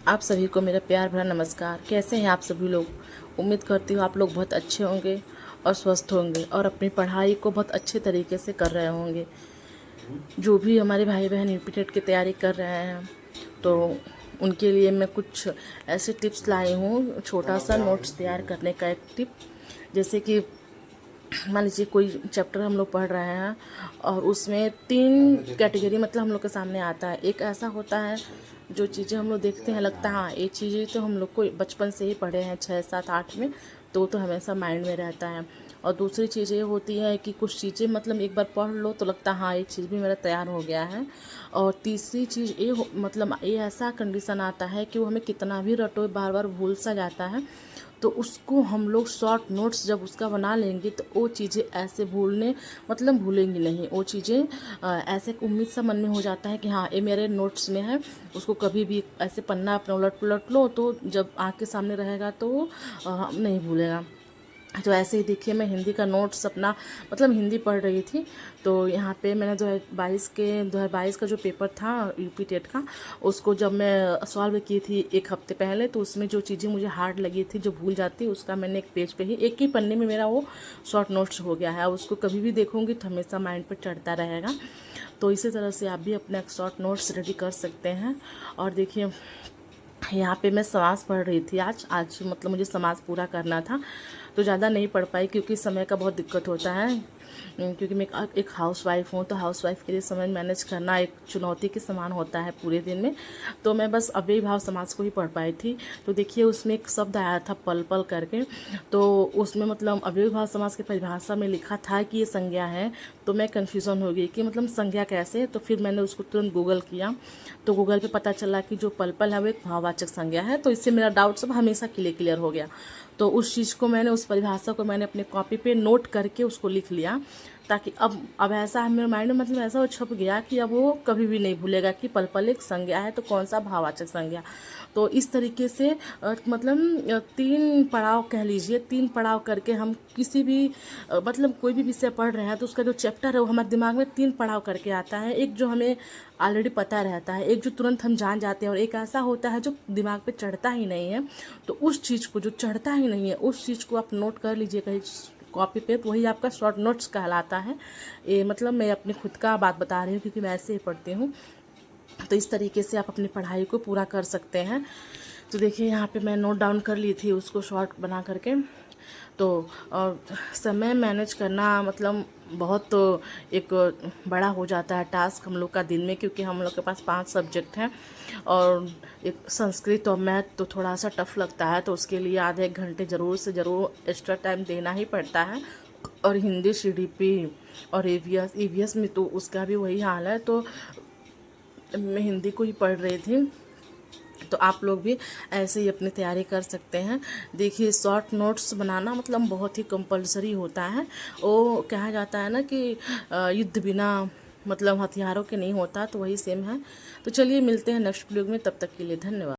आप सभी को मेरा प्यार भरा नमस्कार। कैसे हैं आप सभी लोग? उम्मीद करती हूँ आप लोग बहुत अच्छे होंगे और स्वस्थ होंगे और अपनी पढ़ाई को बहुत अच्छे तरीके से कर रहे होंगे। जो भी हमारे भाई बहन यूपी की तैयारी कर रहे हैं तो उनके लिए मैं कुछ ऐसे टिप्स लाई हूँ, छोटा सा नोट्स तैयार करने का एक टिप। जैसे कि मान लीजिए कोई चैप्टर हम लोग पढ़ रहे हैं और उसमें 3 कैटेगरी मतलब हम लोग के सामने आता है। एक ऐसा होता है जो चीज़ें हम लोग देखते हैं, लगता है हाँ ये चीज़ें तो हम लोग को बचपन से ही पढ़े हैं 6, 7, 8 में, तो हमेशा माइंड में रहता है। और दूसरी चीज़ ये होती है कि कुछ चीज़ें मतलब एक बार पढ़ लो तो लगता है हाँ ये चीज़ भी मेरा तैयार हो गया है। और तीसरी चीज़ मतलब ये ऐसा कंडीशन आता है कि वो हमें कितना भी रटो बार बार भूल सा जाता है। तो उसको हम लोग शॉर्ट नोट्स जब उसका बना लेंगे तो वो चीज़ें ऐसे भूलेंगी नहीं वो चीज़ें। ऐसे उम्मीद सा मन में हो जाता है कि हाँ ये मेरे नोट्स में है। उसको कभी भी ऐसे पन्ना अपना उलट पुलट लो तो जब आँख के सामने रहेगा तो वो नहीं भूलेगा। तो ऐसे ही देखिए मैं हिंदी का नोट्स अपना मतलब हिंदी पढ़ रही थी, तो यहाँ पे मैंने 2022 का जो पेपर था यूपी टेट का, उसको जब मैं सॉल्व की थी एक हफ्ते पहले, तो उसमें जो चीज़ें मुझे हार्ड लगी थी, जो भूल जाती, उसका मैंने एक पेज पे ही एक ही पन्ने में मेरा वो शॉर्ट नोट्स हो गया है। अब उसको कभी भी देखूँगी तो हमेशा माइंड पर चढ़ता रहेगा। तो इसी तरह से आप भी अपना एक शॉर्ट नोट्स रेडी कर सकते हैं। और देखिए यहाँ पे मैं समास पढ़ रही थी आज मतलब मुझे समास पूरा करना था, तो ज़्यादा नहीं पढ़ पाई क्योंकि समय का बहुत दिक्कत होता है। क्योंकि मैं एक हाउसवाइफ हूँ, तो हाउसवाइफ के लिए समय मैनेज करना एक चुनौती के समान होता है पूरे दिन में। तो मैं बस अव्ययी भाव समास को ही पढ़ पाई थी। तो देखिए उसमें एक शब्द आया था पल पल करके, तो उसमें मतलब अव्ययी भाव समास की परिभाषा में लिखा था कि ये संज्ञा है। तो मैं कन्फ्यूज़न हो गई कि मतलब संज्ञा कैसे। तो फिर मैंने उसको तुरंत गूगल किया, तो गूगल पे पता चला कि जो पल पल है वो एक भाववाचक संज्ञा है। तो इससे मेरा डाउट सब हमेशा के लिए क्लियर हो गया। तो उस चीज़ को मैंने, उस परिभाषा को मैंने अपने कॉपी पे नोट करके उसको लिख लिया, ताकि अब ऐसा है मेरे माइंड में, मतलब ऐसा वो छप गया कि अब वो कभी भी नहीं भूलेगा कि पल पल एक संज्ञा है तो कौन सा भाववाचक संज्ञा। तो इस तरीके से मतलब 3 पड़ाव कह लीजिए, 3 पड़ाव करके हम किसी भी मतलब कोई भी विषय पढ़ रहे हैं तो उसका जो चैप्टर है वो हमारे दिमाग में 3 पड़ाव करके आता है। एक जो हमें ऑलरेडी पता रहता है, एक जो तुरंत हम जान जाते हैं, और एक ऐसा होता है जो दिमाग पे चढ़ता ही नहीं है। तो उस चीज़ को, जो चढ़ता ही नहीं है, उस चीज़ को आप नोट कर लीजिए कहीं कॉपी पे, तो वही आपका शॉर्ट नोट्स कहलाता है। ये मतलब मैं अपनी खुद का बात बता रही हूँ क्योंकि मैं ऐसे ही पढ़ती हूँ। तो इस तरीके से आप अपनी पढ़ाई को पूरा कर सकते हैं। तो देखिए यहाँ पे मैं नोट डाउन कर ली थी उसको शॉर्ट बना करके। तो समय मैनेज करना मतलब बहुत एक बड़ा हो जाता है टास्क हम लोग का दिन में, क्योंकि हम लोग के पास 5 सब्जेक्ट हैं और एक संस्कृत और मैथ तो थोड़ा सा टफ लगता है, तो उसके लिए आधे 1 घंटे ज़रूर से ज़रूर एक्स्ट्रा टाइम देना ही पड़ता है। और हिंदी सीडीपी और ईवीएस में तो उसका भी वही हाल है। तो मैं हिंदी को ही पढ़ रही थी। तो आप लोग भी ऐसे ही अपनी तैयारी कर सकते हैं। देखिए शॉर्ट नोट्स बनाना मतलब बहुत ही कंपलसरी होता है। वो कहा जाता है ना कि युद्ध बिना मतलब हथियारों के नहीं होता, तो वही सेम है। तो चलिए मिलते हैं नेक्स्ट वीडियो में, तब तक के लिए धन्यवाद।